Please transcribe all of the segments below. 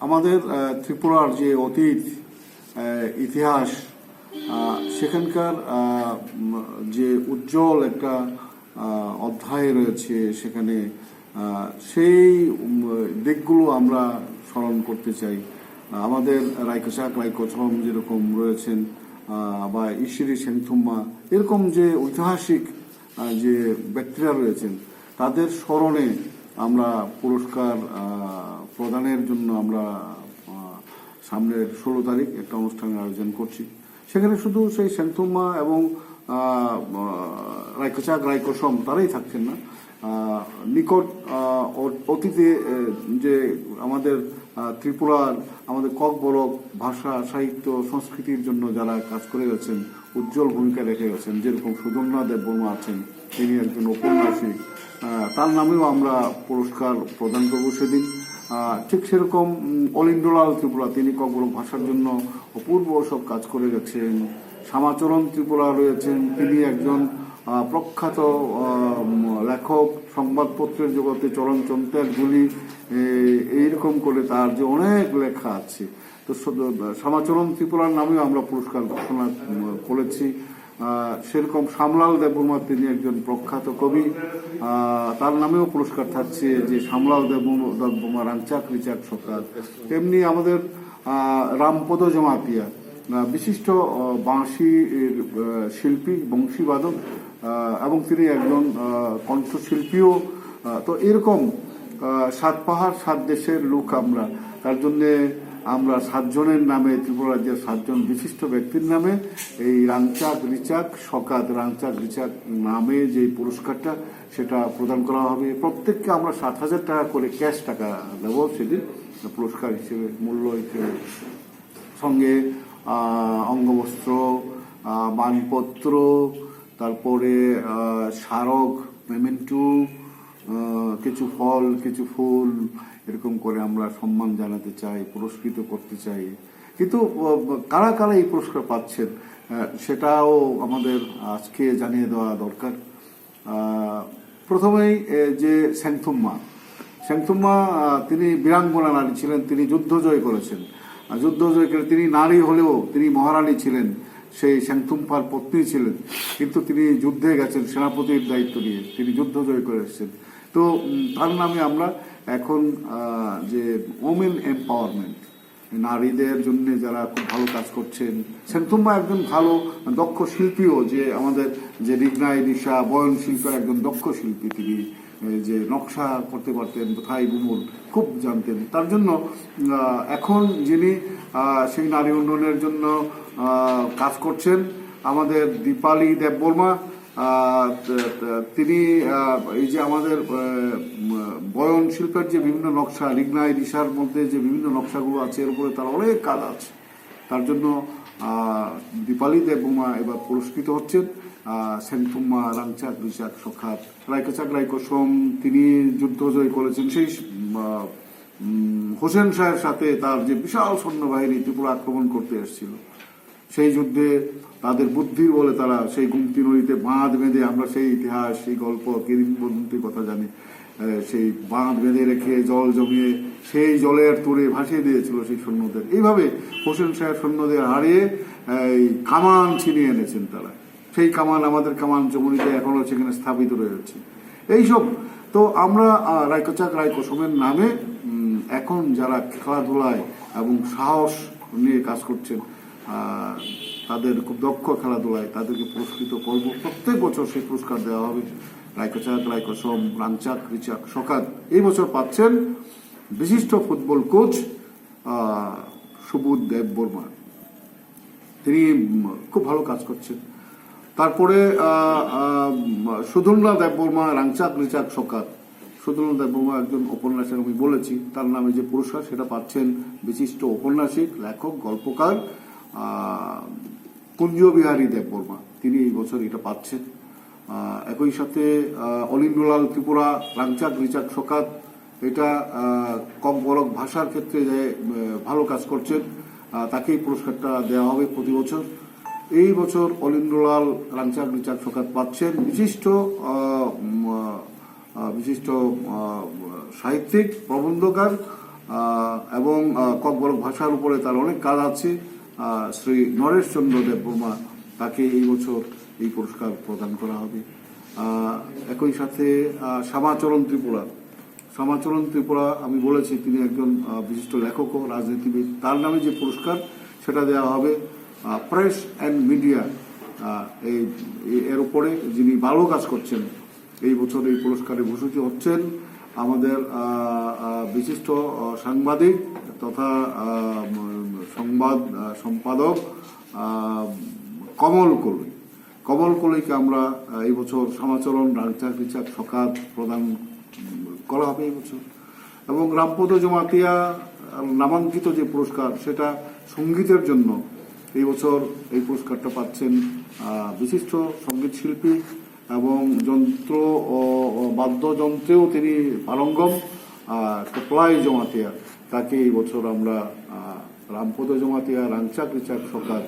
আমাদের ত্রিপুরার যে অতীত ইতিহাস, সেখানকার যে উজ্জ্বল একটা অধ্যায় রয়েছে সেখানে, সেই দিকগুলো আমরা স্মরণ করতে চাই। আমাদের রাইকচাক রাইকচম যেরকম রয়েছেন, বা ঈশ্বরী সেনথুম্মা, এরকম যে ঐতিহাসিক যে ব্যক্তিরা রয়েছেন, তাদের স্মরণে আমরা পুরস্কার প্রদানের জন্য আমরা সামনের 16 তারিখ একটা অনুষ্ঠানের আয়োজন করছি। সেখানে শুধু সেই সেনথুম্মা এবং রাইকচাক রাইকসম তারাই থাকছেন না, নিকট অতীতে যে আমাদের ত্রিপুরার আমাদের ককবরক ভাষা সাহিত্য সংস্কৃতির জন্য যারা কাজ করে গেছেন, উজ্জ্বল ভূমিকা রেখে গেছেন, যেরকম সুধন্যা দেববর্মা আছেন, তিনি একজন ঔপন্যাসিক, তার নামেও আমরা পুরস্কার প্রদান করব সেদিন। ঠিক সেরকম অলিন্দ্রলাল ত্রিপুরা, তিনি ককবরক ভাষার জন্য অপূর্ব সব কাজ করে গেছেন। শ্যামাচরণ ত্রিপুরা রয়েছেন, তিনি একজন প্রখ্যাত লেখক, সংবাদপত্রের জগতে চরণচন্দ্রের ঝুলি, এইরকম করে তার যে অনেক লেখা আছে। তো শ্যামাচরণ ত্রিপুরার নামেও আমরা পুরস্কার ঘোষণা করেছি। সেরকম শ্যামলাল দেববর্মা, তিনি একজন প্রখ্যাত কবি, তার নামেও পুরস্কার থাকছে, যে শ্যামলাল দেববর্মা রাংচাক রিচাক সকাত। তেমনি আমাদের রামপদ জমাতিয়া, বিশিষ্ট বাঁশি শিল্পী, বংশীবাদক, এবং তিনি একজন কণ্ঠশিল্পীও। তো এরকম 7 পাহাড় 7 দেশের লোক আমরা, তার জন্যে আমরা 7 জনের নামে, ত্রিপুরা রাজ্যের 7 জন বিশিষ্ট ব্যক্তির নামে এই রাংচাক রিচাক সকাত, রাংচাক রিচাক নামে যে পুরস্কারটা সেটা প্রদান করা হবে। প্রত্যেককে আমরা 7,000 টাকা করে ক্যাশ টাকা দেবো সেদিন পুরস্কার হিসেবে, মূল্য হিসেবে। সঙ্গে অঙ্গবস্ত্র, মানপত্র, তারপরে স্মারক, মেমেন্টো, কিছু ফল, কিছু ফুল, এরকম করে আমরা সম্মান জানাতে চাই, পুরস্কৃত করতে চাই। কিন্তু কারা কারা এই পুরস্কার পাচ্ছেন সেটাও আমাদের আজকে জানিয়ে দেওয়া দরকার। প্রথমেই যে সেনথুম্মা, তিনি বীরাঙ্গনা নারী ছিলেন, তিনি যুদ্ধ জয় করেছেন। যুদ্ধ জয় করে তিনি নারী হলেও তিনি মহারানী ছিলেন, সেই সেনথুম্পার পত্নী ছিলেন, কিন্তু তিনি যুদ্ধে গেছেন সেনাপতির দায়িত্ব নিয়ে, তিনি যুদ্ধ জয় করে এসেছেন। তো তার নামে আমরা এখন যে ওমেন এম্পাওয়ারমেন্ট, নারীদের জন্য যারা খুব ভালো কাজ করছেন, সেনথুম্মা একজন ভালো দক্ষ শিল্পীও, যে আমাদের যে রিগনাই দিশা বয়ন শিল্পের একজন দক্ষ শিল্পী, তিনি যে নকশা করতে পারতেন, থাই বুমুল খুব জানতেন। তার জন্য এখন যিনি সেই নারী উন্নয়নের জন্য কাজ করছেন, আমাদের দীপালি দেববর্মা, তিনি এই যে আমাদের বয়ন শিল্পের যে বিভিন্ন নকশা, রিগনাই দিশার মধ্যে যে বিভিন্ন নকশাগুলো আছে, এর উপরে তার অনেক কাজ আছে। তার জন্য দীপালি দেববর্মা এবার পুরস্কৃত হচ্ছেন। সেনথুম্মা, রাংচাক রিচাক সখাত, রাইকচাক রাইকসম, তিনি যুদ্ধ জয় করেছেন। সেই হোসেন শাহের সাথে তার যে বিশাল সৈন্যবাহিনী ত্রিপুরা আক্রমণ করতে এসেছিল, সেই যুদ্ধে তাদের বুদ্ধির বলে তারা সেই গুমতি নদীতে বাঁধ বেঁধে, আমরা সেই ইতিহাস, সেই গল্প, কিংবদন্তির কথা জানি, সেই বাঁধ বেঁধে রেখে জল জমিয়ে সেই জলের তুরে ভাসিয়ে দিয়েছিল সেই সৈন্যদের। এইভাবে হোসেন শাহের সৈন্যদের হারিয়ে এই কামান ছিনিয়ে এনেছেন তারা। সেই কামান, আমাদের কামান জমুনিতে এখনো সেখানে স্থাপিত রয়েছে। এইসব তো আমরা রাইকচাক রাইকসমের নামে এখন যারা খেলাধুলায় এবং সাহস নিয়ে কাজ করছেন, তাদের খুব দক্ষ খেলাধুলায়, তাদেরকে পুরস্কৃত করব। প্রত্যেক বছর সেই পুরস্কার দেওয়া হবে। রাইকচাক রাইকসম, রাংচাক রিচাক সকাত এই বছর পাচ্ছেন বিশিষ্ট ফুটবল কোচ সুবোধ দেববর্মা, তিনি খুব ভালো কাজ করছেন। তারপরে সুধন্যা দেববর্মা, রাংচাক রিচাক সকাত। সুধন্যা দেববর্মা একজন ঔপন্যাসিক, আমি বলেছি, তার নামে যে পুরস্কার সেটা পাচ্ছেন বিশিষ্ট ঔপন্যাসিক, লেখক, গল্পকার কুঞ্জবিহারী দেববর্মা, তিনি এই বছর এটা পাচ্ছেন। একই সাথে অলিন্দ্রলাল ত্রিপুরা, রাংচাক রিচাক সকাত, এটা ককবরক ভাষার ক্ষেত্রে যে ভালো কাজ করছেন, তাকেই পুরস্কারটা দেওয়া হবে প্রতি বছর। এই বছর অলিন্দ্রলাল, রাংচাক রিচাক সকাত পাচ্ছেন বিশিষ্ট সাহিত্যিক, প্রবন্ধকার এবং ককবরক ভাষার উপরে তার অনেক কাজ আছে। শ্রী নরেশ চন্দ্র দেববর্মা, তাকে এই বছর এই পুরস্কার প্রদান করা হবে। একই সাথে শ্যামাচরণ ত্রিপুরা, আমি বলেছি তিনি একজন বিশিষ্ট লেখক ও রাজনীতিবিদ, তার নামে যে পুরস্কার সেটা দেওয়া হবে প্রেস অ্যান্ড মিডিয়া, এর উপরে যিনি ভালো কাজ করছেন। এই বছর এই পুরস্কারে ভূষিত হচ্ছেন আমাদের বিশিষ্ট সাংবাদিক তথা সংবাদ সম্পাদক কমল কলইকে আমরা এই বছর শ্যামাচরণ, রাংচাক, রিচাক, সকাত প্রদান করা হবে এই বছর। এবং রামপদ জমাতিয়া নামাঙ্কিত যে পুরস্কার, সেটা সঙ্গীতের জন্য এই বছর এই পুরস্কারটা পাচ্ছেন বিশিষ্ট সঙ্গীত শিল্পী এবং যন্ত্র ও বাদ্যযন্ত্রেও তিনি পারঙ্গম টপ্লাই জমাতিয়া, তাকে এই বছর আমরা রামপদ জমাতিয়া, রাংচাক, রিচাক, সকাত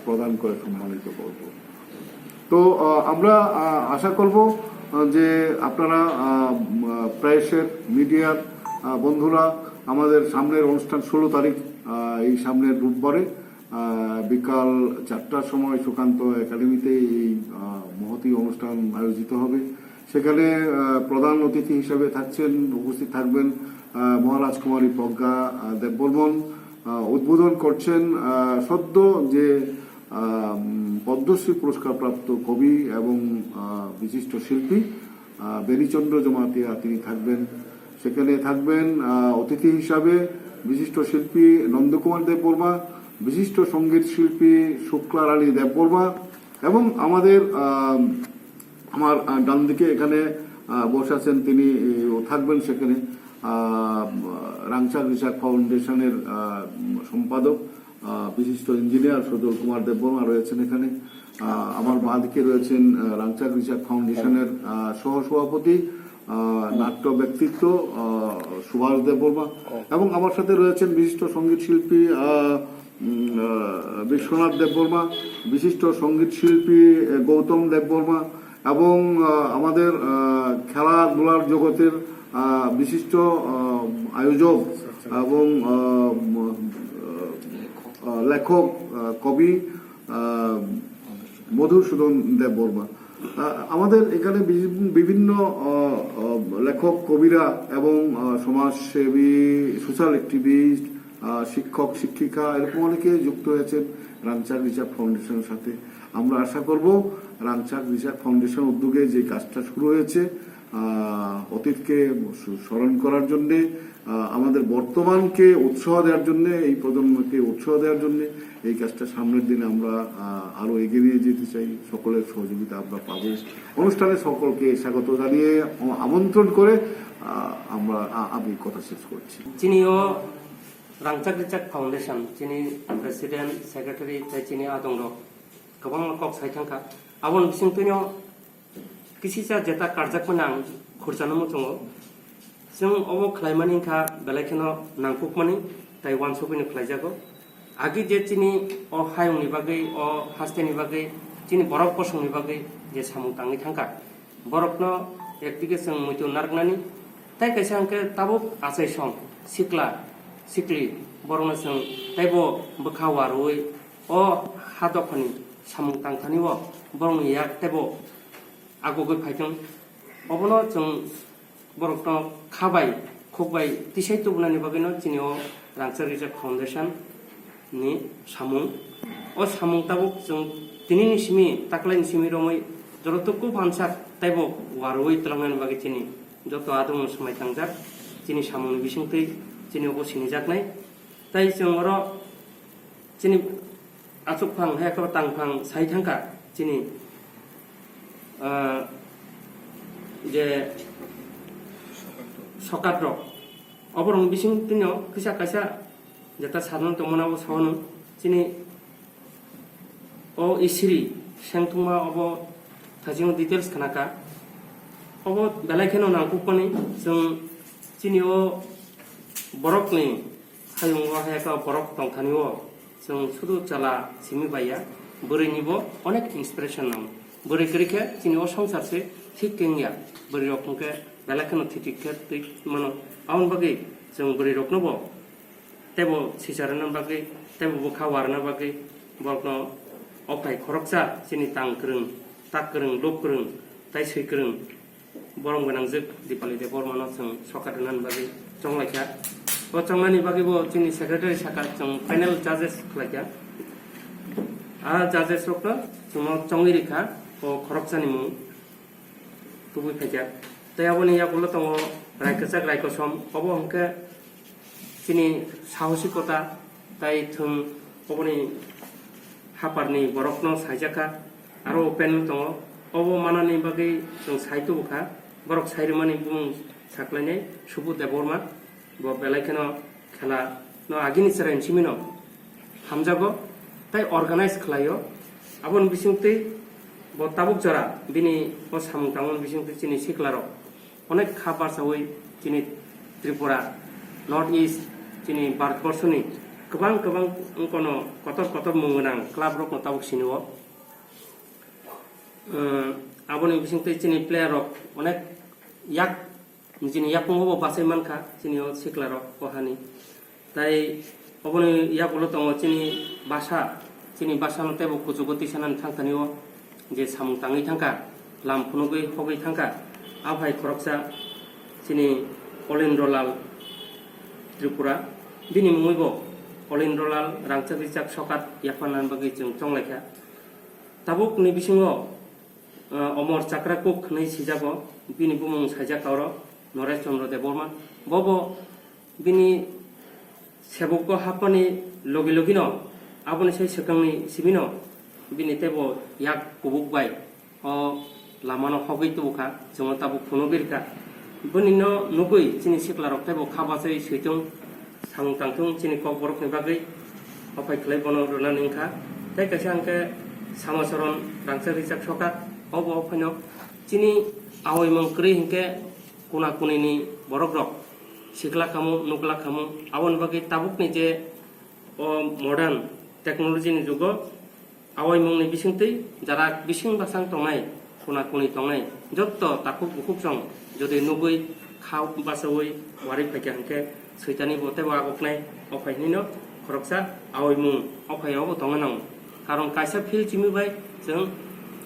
প্রদান করে সম্মানিত করব। তো আমরা আশা করব যে আপনারা প্রেসের, মিডিয়ার বন্ধুরা আমাদের সামনের অনুষ্ঠান 16 তারিখ, এই সামনের রোববারে বিকাল 4টার সময় সুকান্ত একাডেমিতে এই মহতী অনুষ্ঠান আয়োজিত হবে। সেখানে প্রধান অতিথি হিসেবে উপস্থিত থাকবেন মহারাজকুমারী প্রজ্ঞা দেববর্মন। উদ্বোধন করছেন সদ্য যে পদ্মশ্রী পুরস্কার প্রাপ্ত কবি এবং বিশিষ্ট শিল্পী বেনিচন্দ্র জমাতিয়া, তিনি থাকবেন। সেখানে থাকবেন অতিথি হিসাবে বিশিষ্ট শিল্পী নন্দকুমার দেববর্মা, বিশিষ্ট সঙ্গীত শিল্পী শুক্লা রানী দেববর্মা এবং আমার ডান দিকে এখানে বসে আছেন, তিনি থাকবেন সেখানে রাংচাক রিচাক ফাউন্ডেশনের সম্পাদক বিশিষ্ট ইঞ্জিনিয়ার সজল কুমার দেববর্মা রয়েছেন এখানে। আমার বাঁ দিকে রয়েছেন রাংচাক রিচাক ফাউন্ডেশনের সহসভাপতি নাট্য ব্যক্তিত্ব সুভাষ দেববর্মা এবং আমার সাথে রয়েছেন বিশিষ্ট সঙ্গীত শিল্পী বিশ্বনাথ দেববর্মা, বিশিষ্ট সঙ্গীত শিল্পী গৌতম দেববর্মা এবং আমাদের খেলাধুলার জগতের বিশিষ্ট আয়োজক এবং লেখক কবি মধুসূদন দেববর্মা। আমাদের এখানে বিভিন্ন লেখক কবিরা এবং সমাজসেবী, সোশ্যাল অ্যাক্টিভিস্ট, শিক্ষক শিক্ষিকা এরকম অনেকে যুক্ত হয়েছেন রাংচাক রিচাক ফাউন্ডেশনের সাথে। আমরা আশা করব রাংচাক রিচাক ফাউন্ডেশন উদ্যোগে যে কাজটা শুরু হয়েছে অতীতকে স্মরণ করার জন্য, আমাদের বর্তমানকে উৎসাহ দেওয়ার জন্য, এই প্রজন্মকে উৎসাহ দেওয়ার জন্য এই কাজটা সামনের দিনে আমরা আরো এগিয়ে নিয়ে যেতে চাই। সকলের সহযোগিতা আমরা পাবো। অনুষ্ঠানে সকলকে স্বাগত জানিয়ে আমন্ত্রণ করে আমি কথা শেষ করছি। যিনিও রাংচাক রিচাক ফাউন্ডেশন, যিনি প্রেসিডেন্ট, সেক্রেটারি, যিনি आदं गोबां कक सायथांखा आबन बिसिंतुनो किसिजा जेता कारजाकमोनां खुरजानो मोजोङो जों अबो खलायमानिखा बेलायखेनो नांकुकमानि ताइवान सफैनो खलायजागो आगि जे चिनि अ हायुंनि बागै अ हास्तेनि बागै चिनि बरफ पसंनि बागै जे सामु तांनि थांखा बरफनो एकदिके जों मैथु नारगनानि ताइ कायसा अंके ताबो आसाय सम सिक्ली बरनो जों ताइबो बोखावारुय अ हादफानि सामु तांखानिबो बरनो याक ताइबो आगोगै फायथों अबनो जों बरफनो खाबाय खोबाय तिसाय तुबनानि बागैनो चिनिओ रांचाक रिचाक फाउंडेशन नि सामुं अ सामुं ताबो जों दिनैनि सिमि ताक्लायनि सिमि रमै जरतुकु फानसाक ताइबो वारुय तलांनानि बागै चिनि जत आदं समाय थांजाक चिनि सामुंनि बिसिंतै चिनि अबसिनि जाकनाय ताइ जों अर चिनि आचुकफां हायाखौ तांफां साय थांखा चिनि जे Sokat rok oborong bising tinyo kisa kasa jata sadon tomonawo sawno chini o isiri sengtungma obo thajing details khanaka obo belaikeno nangkukoni जों chini o borokni hayungwa hayaka borok tongthaniwo जों sudu chala simi baya boreinibo onek inspiration nam bore krike chini o songsarsে ঠিক কেঙ্গিয়া বরি রকমকে বেলাকেনো থিটিকে তুই মানো আউন বাগে जों बोरै रखनोबो तेबो सिसारनो बागै तेबो बुखा वारनो बागै बरनो अफाय खरकसा चिनि तां गोरों ताक गोरों लोक गोरों ताइ सै गोरों बरम गोनां जोग दिपाली दे बरमानो जों सकात होनानै बागै चंलायखा ओ चंनानि बागैबो जोंनि सेक्रेटारि साका जों फाइनाल जाजेस खालायखा आ जाजेस रखनो जों चंगि रेखा ओ खरकसानि मुं तुबुय फायखा तयाबनि याबुल दङ रायखोसाक रायखसम अबो हमके चिनि साहसिकता ताइ थों अबनि हापारनि बरफनो साइजाखा आरो ओपेन दङ अबो मानानि बागै जों साइतो बुखा बरफ साइरमानि बुं साख्लायनाय सुबु देबरमा ब बेलायखेनो खेला न आगिनि सेराइन सिमिनो हामजागो ताइ अर्गानाइज खालायो आबन बिसिंतै ब ताबुक जरा बिनि ब सामतांगन बिसिंतै चिनि सिक्लारो अनेक खाबासावै चिनि त्रिपुरा नर्थ इस्ट चिनि भारतबर्षनि गोबां गोबां अंकनो कतर कतर मुं गोनां क्लाब रक ताबुक सिनियो आबनि बिसिंतै चिनि प्लेयार रक अनेक याक चिनि यापंगो बासै मानखा चिनियो सिक्लारो कहानि ताइ अबनि याबुल दङ चिनि भाषा तेबो कुजुगति सानान थांखानियो जे सामताङै थांखा लामफुनुगै हगै थांखा आभाय खरकसा चिनि अलेन्द्रलाल त्रिपुरा बिनि मुङैबो अलेन्द्रलाल रांचाक रिचाक सकात याफारनान बागै जों चंलायखा ताबुक नि बिसिङो अमर चाक्रा कुक नै सिजाबो बिनि बुमुं साइजाकावरो नरेश चन्द्र देबबर्मा बबो बिनि सेबकको हापानि लगे लगिनो आबनि साइ सकांनि सिबिनो बिनि तेबो याक कुबुक बाय अ लामानो हगै तुबुखा जों ताबुक फुनुगिरका बनिनो नुगै चिनि सिक्लारक तेबो खाबासै सैथों सांतांथों चिनि कक बरफनि बागै अफाय खलाय बनो रुनानिंखा ताइ कासे आंके सामसरन रांचाक रिचाक सकात अबो अफायनो चिनि आवयमंग क्रि हिंके कुना कुनिनि बरक रक सिक्ला खामु नुकला खामु आवन बागै ताबुकनि जे अ मडार्न टेक्नोलॉजीनि जुगो आवयमंगनि बिसिंतै जारा बिसिं बासां तंनाय कुना कुनि तंनाय जत्त ताकुक बुकुक जं जदि नुगै खाव बासवै वारि फायके हांके सैतानि बते वागकनाय अफायनिनो खरकसा आवयमंग अफायावबो तंनानां कारण कायसा फिल चिमिबाय जों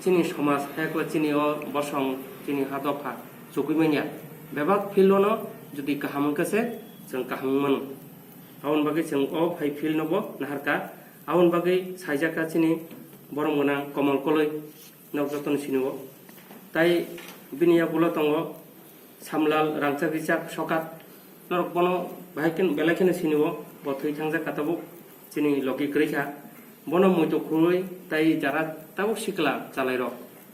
चिनि समाज हेकला चिनि अ बसं चिनि हादफा जुगैमानिया बेबाक फिलनो जदि काहामनकासे जों काहाममन आवन बागै जों अ फाय फिल नबो नाहारका आवन बागै साइजाका चिनि बरम गोनां कमल कलै नवजतन सिनियो ताइ बिनिया बुला तंगो सामलाल रांचाक रिचाक सकात नरक बनो भाइकेन बेलायखेन सिनियो बथै थांजा काताबुक चिनि लगी क्रिखा बनो मुइतो खुरै ताइ जारा ताबुक सिक्ला चालायरो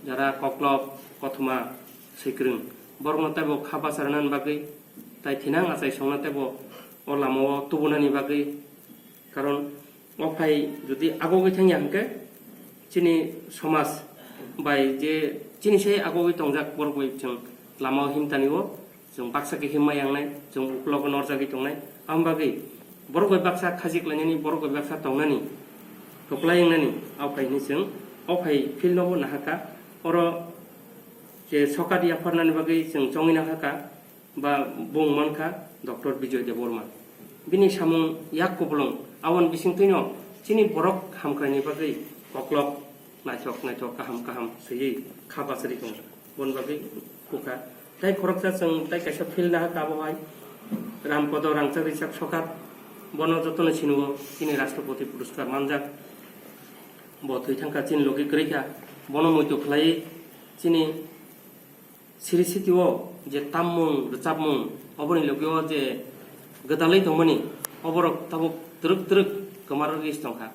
जारा कक्लब कथमा सैक्रिं बरनो ताबो खाबा सारनान बागै ताइ थिनां आसाय संना ताबो अ लामाव तुबुनानि बागै कारण अफाय जुदि आगोगै थांया हांके चिनि समाज बाय जे चिनि से आगोगै तंजाक बरगै जों लामाव हिमतानियो जों बाक्साके हिमायांनाय जों उक्लग नरजागै तंनाय आम बागै बरगै बाक्सा खाजिक्लायनानि बरगै बाक्सा तंनानि थक्लायंनानि आवफायनि जों अफाय फिलनबो नाहाका अर जे सकात याफारनानि बागै जों चंगिना हाका बा बुंमानखा डॉक्टर विजय देबबर्मा बिनि सामुं याक कुबलं आवन बिसिंतैनो चिनि बरक हामख्रायनि बागै कक्लब नायथक नायथक काहाम काहाम सैयै खाबासरि दं बन बागै कुका ताइ खरकसा जों ताइ कायसा फिल नाहाका बहाय रामपद रांचाक रिचाक सकात बन जतन सिनुओ चिनि राष्ट्रपति पुरस्कार मानजाक बथै थांखा चिनि लगे ग्रैखा बन मैतो खलाय चिनि सिरिसिटिओ जे ताममुं रचाबमुं अबनि लगे जे गदालै दंमनि अबरक ताबुक द्रुक द्रुक कमार गिस दंखा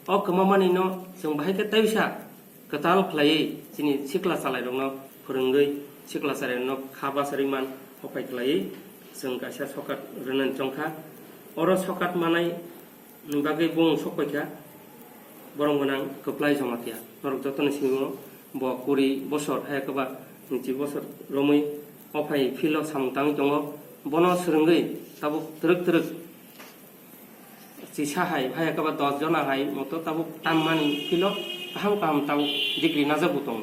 अ कमामानि न जों बाहायके ताइसा गताल खलाय चिनि सिक्ला चालाय दंनो फोरोंगै सिक्ला चालाय न खाबा सारिमान अफाय खलाय जों गासा सकात रनन चंखा अर सकात मानाय बागै बुं सकयखा बरम गोनां कप्लाय जमातिया नरक जतन सिङो ब कुरि बसर हायकबा निति बसर रमै अफाय फिल सामतां दङ बन सोरंगै ताबुक द्रुक द्रुक चिसाहाय हायकबा 10 जना हाय मतो ताबुक ताममानि फिल काहाम काहाम ताबुक डिग्री नाजाबु दङ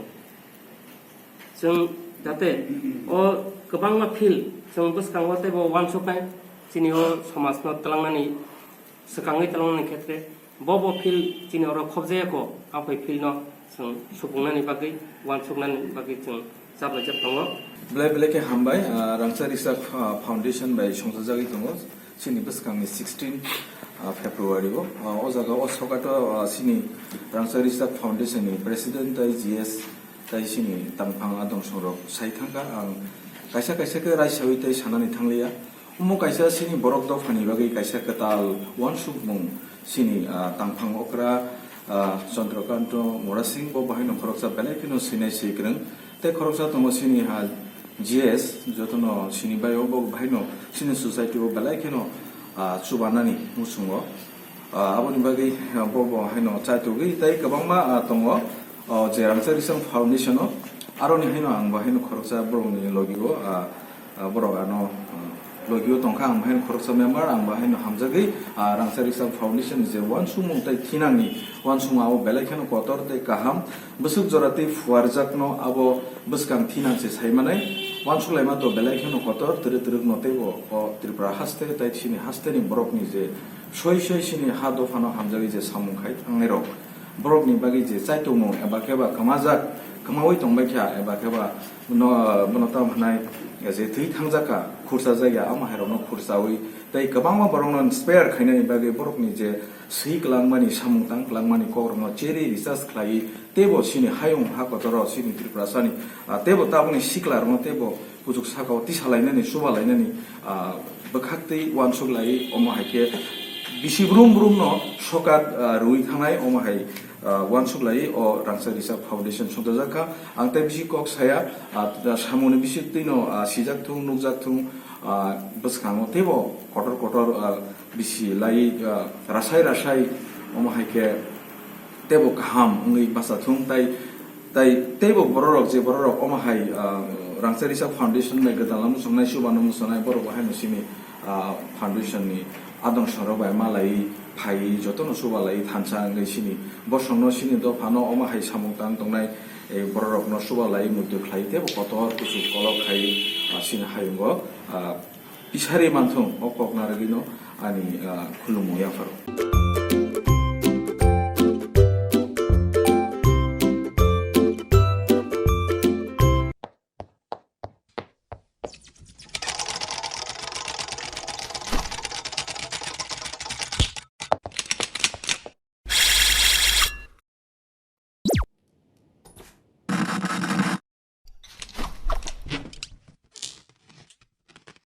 जों जाते अ गोबां मा फिल जों बसकांवा तेबो वान सकाय chini somas no talangani sekangai talangani khetre bobo fil chini oro khobjaya ko apai fil no supungnani bagai wan sugnani bagai chung sabla jap tongo Blai ke hambai Rangchak Richak Foundation by Songjajagi tongo sini beskangni 16 February o jaga o Sokat sini Rangchak Richak Foundation ni President tai GS tai sini tangphang adong sorok saithangka ang kaisa ke raishawi tai sanani thanglia umo kaisa sini borok do phani bagai kaisa katal wansukmung sini tangphang okra Chandраkanto Morasing bo bahai no khoroksa belai kino sinai sikrang te khoroksa tongo sini ha GS jotono sini bayo bo bahai no sini society bo belai kino chubanani musungo aboni bagai bo bahai no chaitugi tai kabangma tongo je Rangchak Richak Foundation no aroni haino ang bahai no khoroksa boroni logigo borok ano logio tongka ang bahai khoroksa member ang bahai no hamjagi Rangchak Richak Foundation je wan sumung tai thinangni wan sumao belai kino kotor tai kaham busuk jorate fuarjakno abo buskang thinang se saimanai wan sulaima to belai kino kotor tere no tebo o tripura haste tai chini haste ni borok ni je soi sini hado phano hamjagi je samung khai thangnero borok ni bagi je chaitomo eba keba kamajak kamawi tongbai kya eba keba monota bhanai je thui thangjaka khursa jaya ama herono khursawi tai kabangma borong spare khainani bagi borok ni je sui klangmani samung tang klangmani korno cheri research khlai tebo sini hayung hakotoro sini tripura sani tebo tabuni siklar no tebo pujuk sakau tisalainani subalainani bakhaktei wansuk lai omo haike bisi brum no Sokat rui thanai omo hai wansuk lai o Rangchak Richak Foundation songjaka angtai bisi kok saya samuni bisi tino sijak thung nukjak thung bskango tebo kotor bisi lai rasai omo haike tebo kaham ngi basa thung tai tebo borok omo hai Rangchak Richak Foundation nai gadalam songnai subanu sonai borok hai sini foundation ni adong sorobai malai phai jotono subalai thansa ngai sini bosongno sini do phano omo hai samung tang tongnai borok no subalai mudde khlai tebo kotor kusu kolok khai sini hayungo isari manthung okok naragino ani khulumu yapharu